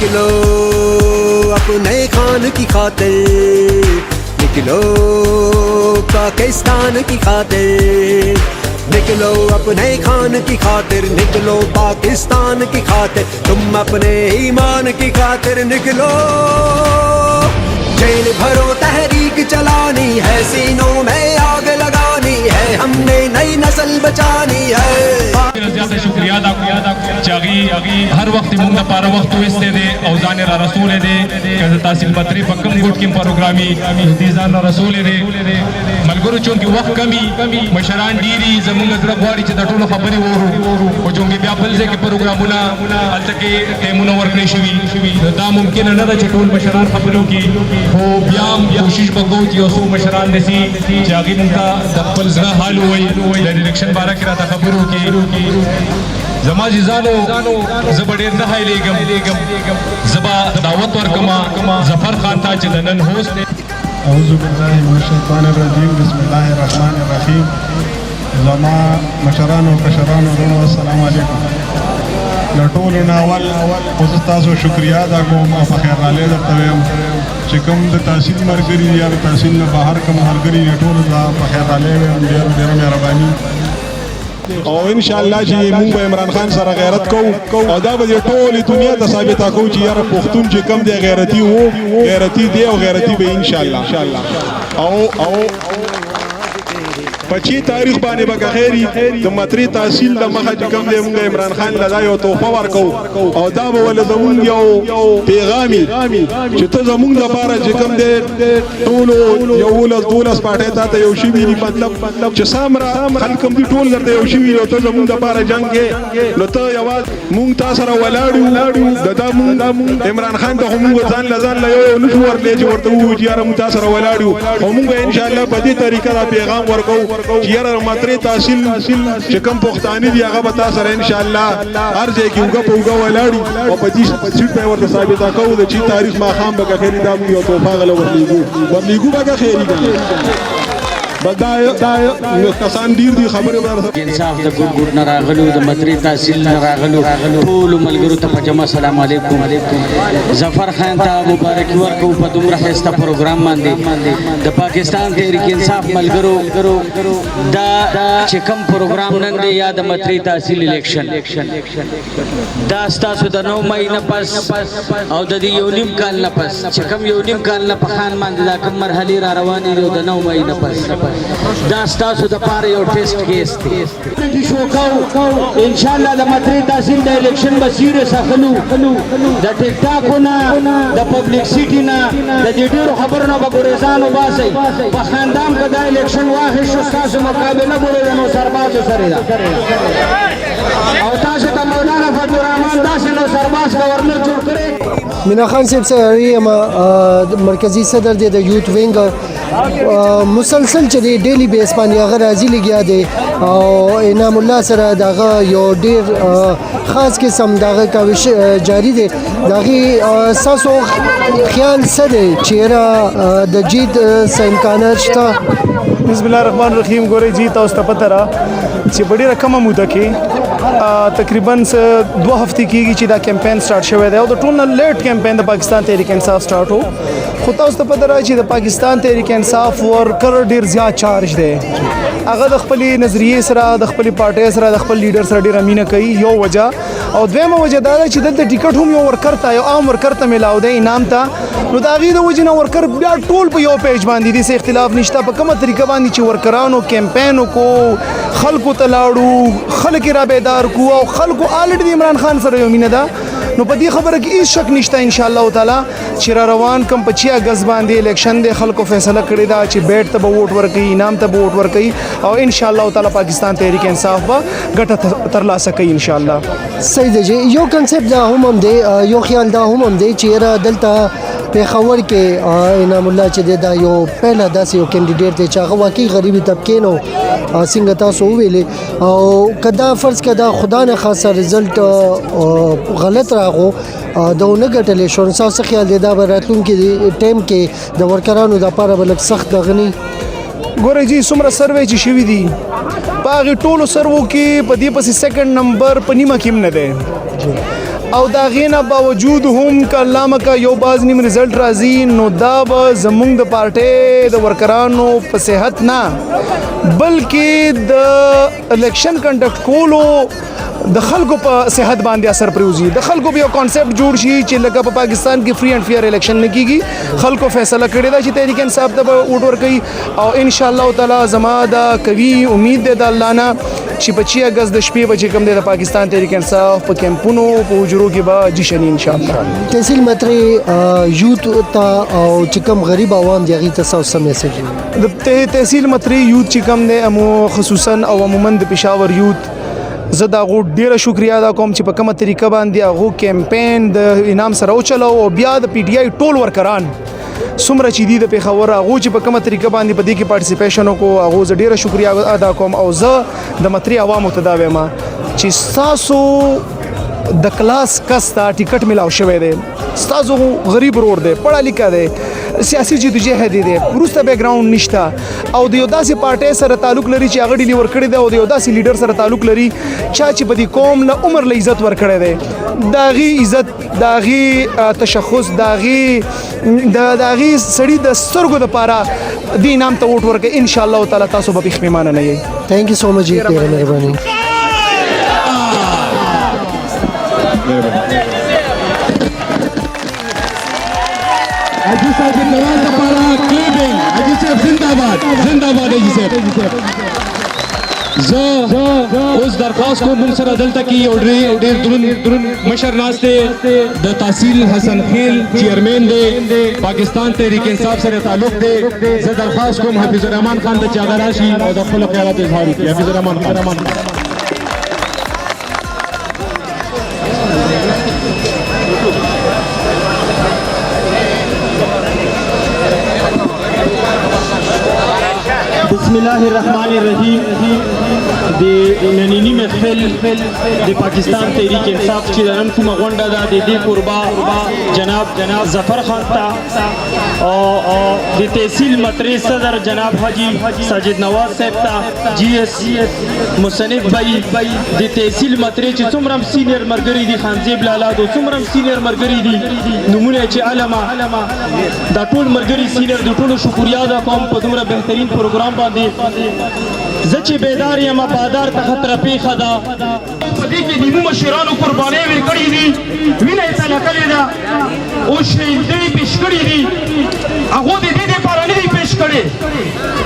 निकलो अपने खान की खातिर, निकलो पाकिस्तान की खातिर, निकलो अपने खान की खातिर, निकलो पाकिस्तान की खातिर, तुम अपने ईमान की खातिर निकलो। जेल भरो तहरीक चलानी है, सीनों में आग लगानी है, हमने नई नस्ल बचानी है। ज़्यादा शुक्रिया अदा चागी हर वक्त मुंगा पारा वक्त इस्ते दे औजान रा रसूल दे कज़ तासिल पत्री पक्कम गुट की प्रोग्रामी दीजान रा रसूल दे मलगुरु चों की वक्त कमी मशरान डीरी जमुंगा जरा गवाड़ी च दटोलो खबरी वोरू ओ चों की ब्यापल से के प्रोग्रामुना अलतके तेमुना वर्कने शुवी दा मुमकिन न दा चटोल मशरान खबरों की हो ब्याम कोशिश बगो जी ओसो मशरान देसी चागी मुंगा दपल जरा हाल हुई डायरेक्शन बारा किरा था खबरों की जमाजी जानो जबड़े न हाइलेगम जबा दावत वर कमा जफर खान था चदनन होस्ट अऊज़ु बिल्लाहि मिनश शैतानिर रजीम बिस्मिल्लाहिर रहमानिर रहीम जमा मशरान और कशरान और अस्सलाम वालेकुम लटोल नावल खुस्तासो शुक्रिया अदा कोम आप खैर नाले दतवेम चिकम द तहसील मरगरी या तहसील न बाहर कम मरगरी लटोल दा खैर नाले में देर मेहरबानी और इंशाअल्लाह जी मुंबई इमरान खान सर गैरत को और दा बजे टोली दुनिया द साबिता को जी यार पुख्तून जे कम दे गैरती हो गैरती दे और गैरती बे इंशाअल्लाह आओ 25 तारीख बाने बका खैरी तो मतरी तहसील द मखज कम दे मुंबई इमरान खान लदा यो तोहफा ورکو او دا به ول زمون یو پیغامي چې ته زمون د پاره چې کم دې ټولو یو ول دولس پټه ته یو شی وی مطلب چې سامرا خلکم دي ټول درته یو شی وی ته زمون د پاره جنگ نو ته یواز مونږ تاسو را ولاړو ددا مونږ عمران خان ته مونږ ځان لا یو نشو ورلې چې ورته وو چې یاره مونږ تاسو را ولاړو او مونږ ان شاء الله په دې طریقه دا پیغام ورکو چې یاره ماتري تحصیل چې کم پښتاني دی هغه به تاسو سره ان شاء الله هر ځای کې وګه ولاړی او په دې سیټ په ورته ثابته کوو چې تاریخ ما خام به خیری دا یو توفا غل ورلیګو به خیری کسان ډیر دي خبره به انصاف د ګډ نه راغلو د مدري تحصیل نه راغلو ټول ملګرو ته پجما السلام علیکم ظفر خان ته مبارک ورکو په دومره هسته پروګرام باندې د پاکستان تحریک انصاف ملګرو دا چې کوم پروګرام نن دی یا د مدري تحصیل الیکشن دا تاسو د 9 مې نه پس او د یو نیم کال نه پس چې کوم یو نیم کال نه په خان باندې دا کوم مرحله را روانې دي د 9 مې نه پس دا ستاسو د پاره یو ټیسټ کیس دی شو کو ان شاء الله د مدري تحصیل د الیکشن بصیره سخلو د ټیک ټاکونه د پبلکسټی نه د دې ډیرو خبرونو به ګورېزانو باسي په خاندان کې د الیکشن واخې شو تاسو مقابله ګورې نو سرباز سره دا او تاسو ته مولانا فضل الرحمن داسې نو سرباز گورنر جوړ کړي مینا خان صاحب سره مرکزی صدر دی د یوت وینګ مسلسل چې ډیلی بیس باندې هغه راځي لګیا دی او انعام الله سره دغه یو ډیر خاص قسم دغه کاوش جاری دی دغه ساسو خیال سره چیرې د جید امکانات شته. بسم الله الرحمن الرحیم. ګورئ جی تاسو ته پته را چې په ډېره کمه موده کې تقریبا 2 هفته کېږي چې دا کمپین سٹارټ شوی دی او د ټول نه لیټ کمپین د پاکستان تحریک انصاف سٹارټ وو. خو تاسو ته پته را چې د پاکستان تحریک انصاف ورکر ډېر زیات چارج دی. هغه د خپلې نظریې سره د خپلې پارټۍ سره د خپل لیډر سره ډېره مینه کوي یو وجه او دویمه وجه دا ده چې دلته ټیکټ هم یو ورکر ته یو عام ورکر ته میلاو دی انعام ته نو د هغې د وجې نه ورکر بیا ټول په یو پیج باندې دي څه اختلاف نشته په کومه طریقه باندې چې ورکرانو کمپین وکړو خلکو ته لاړو خلک یې را بیدار کړو او خلکو آلریډي د عمران خان سره یو مینه ده نو په دې خبره کې هیڅ شک نشته ان شاء الله تعالی چې را روان کم 25 اگست باندې الیکشن دی خلکو فیصله کړی دا چې بیٹ ته به ووټ ورکوي انعام ته به ووټ ورکوي او ان شاء الله تعالی پاکستان تحریک انصاف به ګټه ترلاسه کوي ان شاء الله. صحیح دی یو کنسپټ دا هم دی یو خیال دا هم دی چې دلته پیښور کې انعام الله چې دا یو پهلا داسې یو کینډیډیټ دی چې هغه واقعي غریبي طبقې نو څنګه تاسو ویلې او کدا فرض کدا خدا نه خاصه رزلټ غلط راغو دا نه ګټلې شو نو تاسو خیال دی دا راتلونکي ټایم کې د ورکرانو د لپاره بل سخت غني. ګورئ جی څومره سروې چې شوي دي په هغې ټولو سروو کې په دې پسې سیکنډ نمبر په نیمه کې هم نه دی او دا غینه باوجود هم کلامه کا یو باز نیم رزلټ راځي نو دا به زمونږ د پارټۍ د ورکرانو په صحت نه بلکې د الیکشن کنډکټ کولو د خلکو په صحت باندې اثر پریوزي د خلکو به یو کانسپټ جوړ شي چې لکه په پاکستان کې فری اینڈ فیر الیکشن نه کیږي خلکو فیصله کړی دا چې تحریک انصاف ته به ووټ ورکوي او ان شاء الله تعالی زما دا قوي امید ده د الله نه چې په 6 اگست د شپې به چې کوم د پاکستان تحریک انصاف په کیمپونو په حجرو کې به جشن ان شاء الله تحصیل متری یوت ته او چې کوم غریب عوام دی هغې ته څه میسج د تحصیل متری یوت چې کوم دی امو خصوصا او عموما د پېښور یوت زه د هغو ډیره شکریا ادا کوم چې په کومه طریقه باندې هغو کیمپین د انعام سره وچلو او بیا د پی ټی آی ټول ورکران څومره چې دي د پېښور هغو چې په کومه طریقه باندې په دې کې پارټیسپیشن وکړو هغو زه ډیره شکریا ادا کوم او زه د متري عوامو ته دا وایم چې ستاسو د کلاس کس ته ټیکټ ملاو شوی دی ستاسو غریب رور دی پړه لیکه دی سیاسي جدوجہد دی وروسته بیک ګراوند نشته او د یو داسې پارټۍ سره تعلق لري چې هغه ډیلیور کړی دی او د یو داسې لیډر سره تعلق لري چې په دې قوم له عمر له عزت ورکړی دی د هغې عزت د هغې تشخص د هغې سړي د سترګو دپاره دې انعام ته ووټ ورکړئ ان شاء الله تعالی تاسو به پښیمانه نه یئ تھینک یو سو مچ جی ډیره مهرباني حاجی صاحب نواز لپاره کلیپینګ حاجی صاحب زنده‌باد زنده‌باد حاجی صاحب زه اوس درخواست کوم موږ سره دلته کې یو ډېر دروند مشر ناست دی د تحصیل حسن خیل چیرمین دی پاکستان تحریک انصاف سره تعلق دی زه درخواست کوم حفیظ الرحمن خان ته چې هغه راشي او د خپلو خیالاتو اظهار وکړي حفیظ الرحمن خان بسم الله الرحمن الرحیم د نننی محفل د پاکستان تحریک انصاف چې د نن کومه غونډه ده د دې قربا جناب ظفر خان ته او د تحصیل متری صدر جناب حاجی ساجد نواز صاحب ته جی ایس مصنف بھائی د تحصیل متری چې څومره سینیر مرګري دي خانزیب لالا دو څومره سینیر مرګري دي نمونه چې علما دا ټول مرګري سینیر د ټولو شکریا ادا کوم په دومره بهترین پروګرام باندې زه چې بیدار یم بادار ته خطره پیښه ده په دې کې نیمو مشرانو قربانۍ ورکړې دي وینه یې تله کړې ده او شهیدۍ پیش کړي دي هغو د دې دپاره نه دي پیش کړې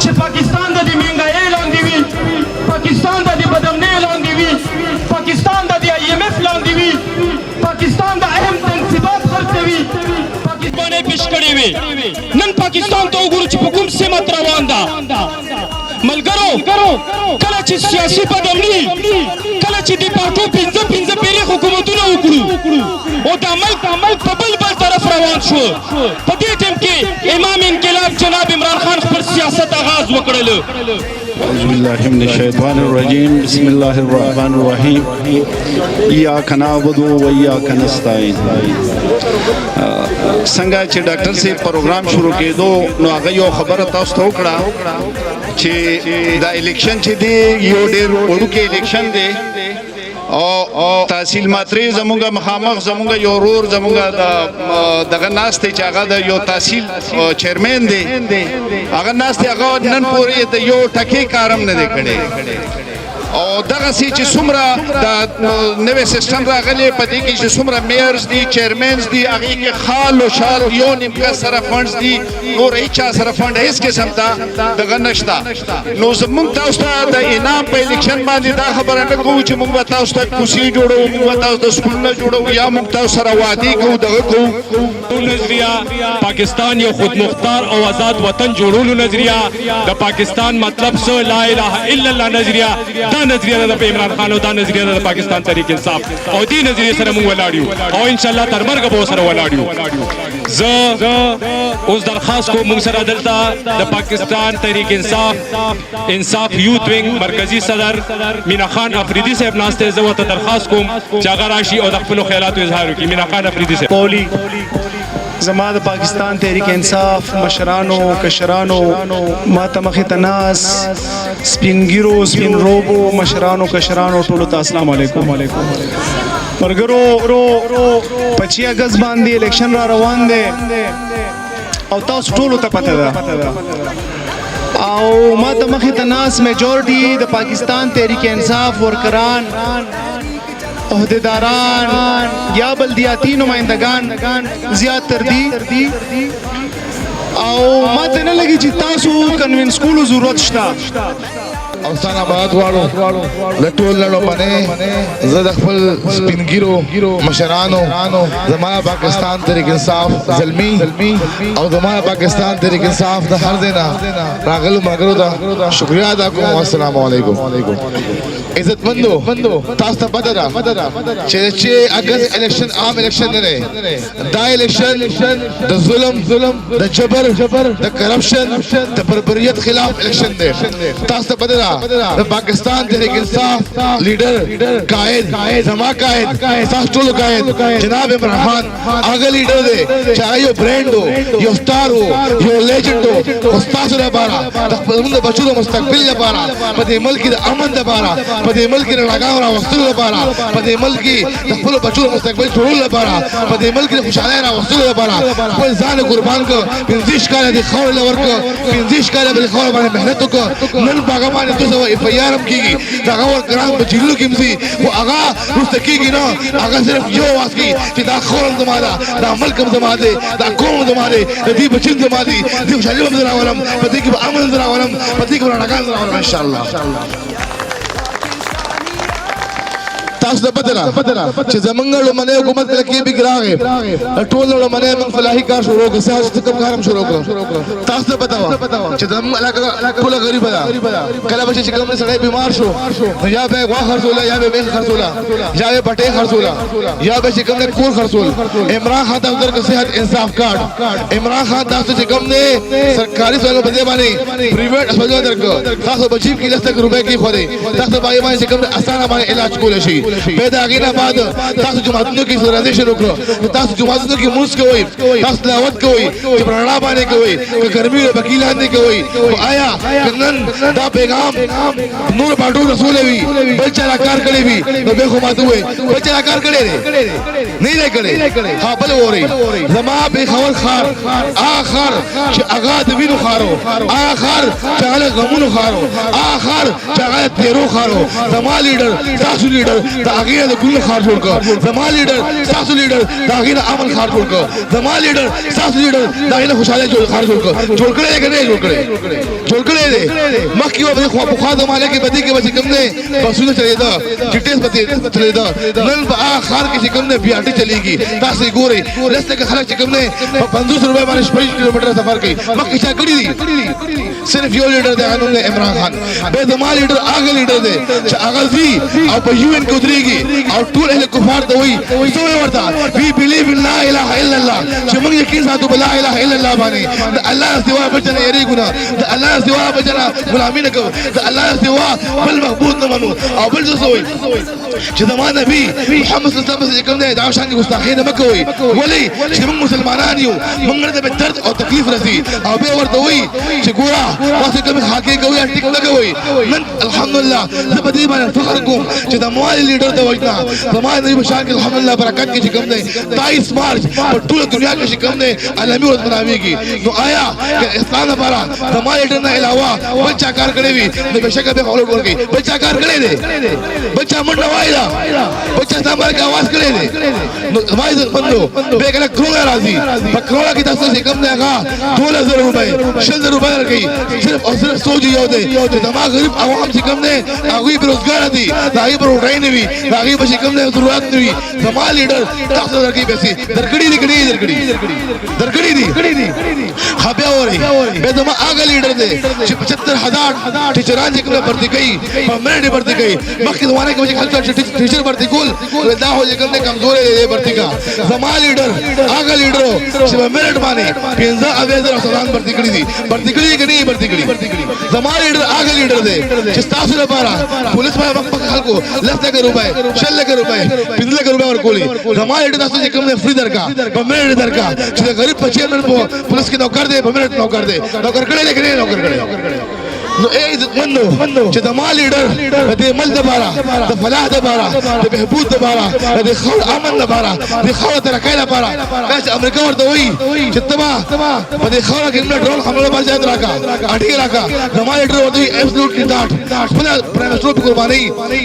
چې پاکستان د دې مهنګایۍ لاندې وي پاکستان د دې بدامنۍ لاندې وي پاکستان د دې آی ایم ایف لاندې وي پاکستان د اهم تنصیبات خرڅوي پاکستان پیش کړې وي نن پاکستان ته وګورو چې په کوم سمت روان ده ملګرو کله چې سیاسي بدامني کله چې د پارټو پنځه پیرې حکومتونه وکړو او دا ملک په بل طرف روان شو په دې ټیم کې امام انقلاب جناب عمران خان خپل سیاست آغاز وکړل أعوذ بالله من الشيطان الرجيم بسم الله الرحمن الرحيم إياك نعبد وإياك نستعين څنګه چې ډاکټر صاحب پروګرام شروع کېدو نو هغه یو خبره تاسو ته وکړه چې دا الیکشن چې دی یو ډېر وړوکی الیکشن دی او تحصیل ماتری زمونږ مخامخ زمونږ یو ورور زمونږ دغه ناست دی چې هغه د یو تحصیل چیرمین دی هغه ناست دی هغه نن پورې د یو ټکی کارم نه دی کړی او دغسې چې څومره د نوی سیسټم راغلی په دې کې چې څومره میئرز دي چیرمینز دي هغې کې خال و شال یو نیم کس سره فنډز دي نور هېچا سره فنډ هېڅ قسم ته دغه نشته نو زموږ تاسو ته د انعام په الیکشن باندې دا خبره نه کوو چې موږ به تاسو ته کوڅې جوړوو موږ به تاسو ته سکولونه جوړوو یا موږ تاسو سره وعدې کوو دغه کوو نظریه پاکستان یو خودمختار او آزاد وطن جوړولو نظریه د پاکستان مطلب څه لا اله الا الله نظریه دا نظریه ده په عمران خان او دا نظریه ده د پاکستان تحریک انصاف او دې نظریه سره موږ ولاړ یو او ان شاء الله تر مرګه به ورسره ولاړ یو زه اوس درخواست کوم موږ سره دلته د پاکستان تحریک انصاف یوت وینګ مرکزی صدر مینا خان افریدي صاحب ناست دی زه ورته درخواست کوم چې هغه راشي او د خپلو خیالاتو اظهار وکړي مینا خان افریدي صاحب زما د پاکستان تحریک انصاف مشرانو کشرانو ما ته مخې ته ناس سپینګیرو سپین روبو مشرانو کشرانو ټولو ته السلام علیکم. مرګرو 25 اگست باندې الیکشن را روان دی او تاسو ټولو ته پته ده او ما ته مخې ته ناس میجورټي د پاکستان تحریک انصاف ورکران عہدیداران یا بلدیاتی نمائندگان زیات تر دی او ما ته نه لګي چې تاسو کنوینس کولو ضرورت شته. اوسان آباد واړو د ټول لړو باندې زه د خپل سپینګیرو مشرانو زما پاکستان تحریک انصاف زلمی او زما پاکستان تحریک انصاف د هر ځای نه راغلو ملګرو ته شکریا ادا کوم. السلام علیکم. عزتمندو تاسو ته پته ده چې اگست الیکشن عام الیکشن نه دی. دا الیکشن د ظلم د جبر د کرپشن د بربریت خلاف الیکشن دی. تاسو ته پته ده د پاکستان تحریک انصاف لیډر قائد زما قائد تاسو ټول قائد جناب عمران خان هغه لیډر دی چې هغه یو برانډ وو یو سٹار وو یو لیجنډ وو. تاسو لپاره د خپل بچو د مستقبل لپاره په دې ملک د امن لپاره په دې ملک د رڼاګانو راوستلو لپاره په دې ملک د خپل بچو د مستقبل جوړولو لپاره په دې ملک د خوشحالۍ راوستلو لپاره خپل ځان قربان کړ. 15 کاله د خاورې ورکړ 15 کاله په خاورې باندې محنت وکړ. نن باغ باندې 200 اف ای آر هم کیږي دا هغه ګران په جیلونو کې مزي او هغه روسته کیږي نه هغه صرف یو واس کی چې دا خورم زما ده دا ملک زما ده دا قوم زما ده د دې بچین زما دي د خوشحالۍ هم راولم په دې کې امن راولم په دې کې رڼاګان راولم ان شاء الله. تاسو ته پته ده چې زمونږ لومړنی حکومت کله کې به راغی ټول لومړنی موږ فلاحي کار شروع کړ سیاست کم کار هم شروع کړ. تاسو ته پته و چې زمونږ علاقه ټول غریب ده کله به چې کوم سړی بیمار شو یا به غوا خرڅوله یا به میخ خرڅوله یا به پټې خرڅوله یا به چې کوم نه کور خرڅول. عمران خان تاسو درک صحت انصاف کارت عمران خان تاسو چې کوم نه سرکاري سوالو په دې باندې پرایویټ اسپیټال درک تاسو بچی کې 10 روپے کې خو دې تاسو باندې باندې چې کوم اسانه باندې علاج کول شي. به دا غینا بعد تاسو جماعتونو کې سورازیشن وکړو تاسو جماعتونو کې موس کوئ تاسو تلاوت کوئ چې پرانا باندې کوئ که ګرمي له وکیلان نه کوئ. آیا کنن دا پیغام نور باټو رسول وی بل چا کار کړی وی نو به خو ماته وي بل چا کار کړی نه کړی ها بل وری زما به خبر خار اخر چې اغا د وینو خارو اخر چې هغه غمونو خارو اخر چې هغه تیرو خارو. زما لیډر تاسو لیډر دا هغه د ګل خار جوړ کړ. زما لیډر تاسو لیډر دا هغه د عمل خار جوړ کړ. زما لیډر تاسو لیډر دا هغه خوشاله خار جوړ کړ. جوړ کړی کنه جوړ کړی دی مخکې و خو په خوا زمانه کې بدی کې بچ کم نه بسونه چلی دا چټیس پته چلی دا نن په اخر کې کم نه بیاټي چلیږي. تاسو ګوري لسته کې خلک کم نه 500 روپے باندې 25 کیلومتر سفر کوي مخکې چا کړی دي صرف یو لیډر دی هغه نوم عمران خان. به زما لیډر هغه لیډر دی چې هغه زی او په یو ان کې او ټول اهل کفار ته وي سوې ورته وی بلیو ان لا اله الا الله چې موږ یقین ساتو بلا اله الا الله باندې د الله سوا بچنه یریګونه د الله سوا بچنه غلامینه کو د الله سوا بل محبوب نه منو او بل زوي چې زموږ نبی محمد صلی الله علیه وسلم دا شان ګستاخی نه مکوي ولی چې موږ مسلمانان یو موږ ته درد او تکلیف رسی او به ورته وي چې ګورا تاسو کوم حقیقت کوي ټیک نه کوي. نن الحمدلله زه په دې باندې فخر کوم چې د موالي لیډر ته وجنا زموږ نبی بشار کې الحمدلله برکت کې کوم دی 23 مارچ په ټول دنیا کې کوم دی عالمي ورځ مناويږي. نو آیا اسلام لپاره زموږ لیډر نه علاوه بل چا کار کړی وي نو بشکره به فالو ورګي بل چا کار کړی دی بل چا منډه وایلا بل چا سمبر کې आवाज کړی دی. نو زموږ بندو به کله کرونا راځي په کرونا کې تاسو چې کوم دی هغه 2000 روپے 6000 روپے ورګي صرف او صرف سوچ یو دی چې زموږ غریب عوام چې کوم دی هغه بیروزګار دي هغه پر وټای نه وي هغه به کوم نه ضرورت نه وي. زموږ لیډر تاسو درکې پیسې درکړي دي خبره اوري به زموږ هغه لیډر دی چې 75000 ټیچران چې کوم پرتی کوي پرمننت پرتی کوي مخکې زمانه کې چې خلک ټیچر پرتی کول دا هو چې چې کوم نه کمزورې دی برتی کا زما لیډر هغه لیډر چې میرټ باندې 15 اویزر افسران برتی کړی دي برتی کړی کې نه برتی کړی زما لیډر هغه لیډر دی چې تاسو لپاره پولیس باندې وخت خلکو 10 لک روپے 6 لک روپے 15 لک روپے ورکولي زما لیډر تاسو چې کوم نه فری درکا په میرټ درکا چې غریب په چیرمن پولیس کې نوکر دی په میرټ نوکر دی نوکر کړي لیکن نوکر کړي نو اے عزتمندو چې د ما لیډر د مل د بارا د فلاح د بارا د بهبود د بارا د خور امن د بارا د خور ترقۍ د بارا چې امریکا ورته وایي چې تبا په دې خور کې موږ ډرون حمله باندې ځای راکا اټی راکا د ما لیډر ورته وایي ابسولوټلی ناٹ خپل پرایمستر په قرباني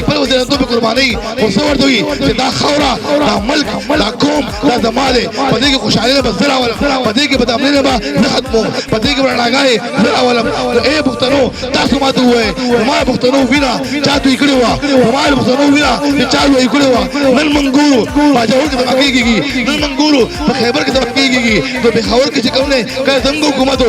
خپل وزیرانو په قرباني او څو ورته وایي چې دا خورا دا ملک دا قوم دا زماله په دې کې خوشاله به زرا ولا په دې کې به امن به نه ختمو په دې کې به راغای زرا ولا اے پښتنو تاسو ماته وای ما پښتنو وینا چاته یې کړو ما پښتنو وینا چې چالو یې کړو نن منګورو باجوړ کې تمکیږي نن منګورو په خیبر کې تمکیږي نو به خبر کې چې کوم نه کله زموږ حکومت په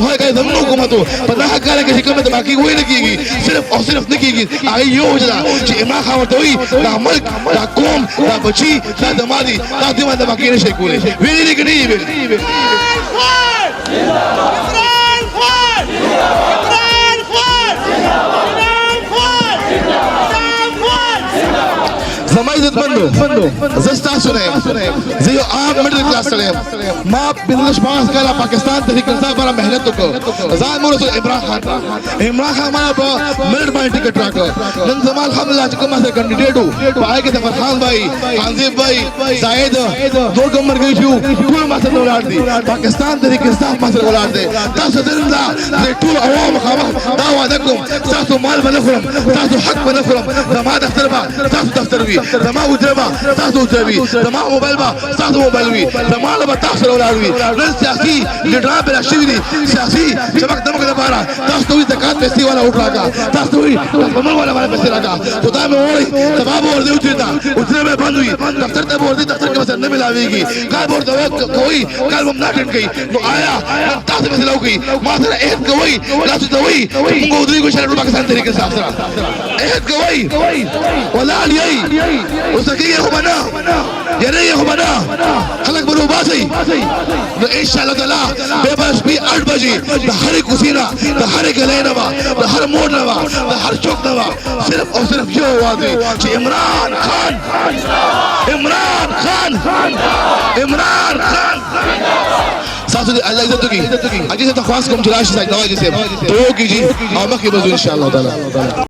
هغه کې زموږ حکومت په دا کار کې چې کوم تمکی وای نه کیږي صرف او صرف نه کیږي هغه یو وجه چې امام خان ورته وي دا ملک دا قوم دا بچي دا دمادي دا دمه تمکی نشي کولای ویلې کې نه زما عزتمندو زستا سنیم زه یو عام مډل کلاس سره ما 15 کاله پاکستان تحریک انصاف باندې مهنت وکړ ځان مور رسول عمران خان ما په ملت باندې ټیکټ راکړ نن زما الحمدلله چې کوم سره کینډیډیټ وو پای کې فرحان بھائی حنزیب بھائی زاهد ټول کوم مرګ شو ټول ما سره ولاړ دي پاکستان تحریک انصاف ما سره ولاړ دي تاسو درنده ټول عوام خامخ دا وعده کوم تاسو مال باندې خورم تاسو حق باندې خورم زما دفتر با تاسو دفتر وي زما وجبه تاسو وجبي زما موبایل با تاسو موبایل وي زما له تاسو ولاړوي نن سیاسي لیډران بلا شوی دي سیاسي چمک دمک لپاره تاسو وي زکات پیسې والا وټراګه تاسو وي کومل والا باندې پیسې راګه خدای مې وړي سبب ورته وچیتا اوسره مې بندوي دفتر ته ورته دفتر کې وسره نه ملاويږي کار ورته کوي کار مم نه ټن کوي نو آیا تاسو به لوګي ما سره اهد کوي تاسو ته وي موږ درې کو شرط پاکستان طریقې سره اهد کوي ولا علي وسكيه هبنا يا ريت هبنا خلق بنو باسي ان شاء الله تعالى بس بي 8 بجے ہر کوسینا ہر گلینا ہر موڑنا ہر چوکنا صرف اور صرف یہ आवाज ہے کہ عمران خان ساتھ اللہ عزت کی اجازت خاص کم جلاش سے نواز سے تو کیجیے اور مخ بزو ان شاء اللہ تعالی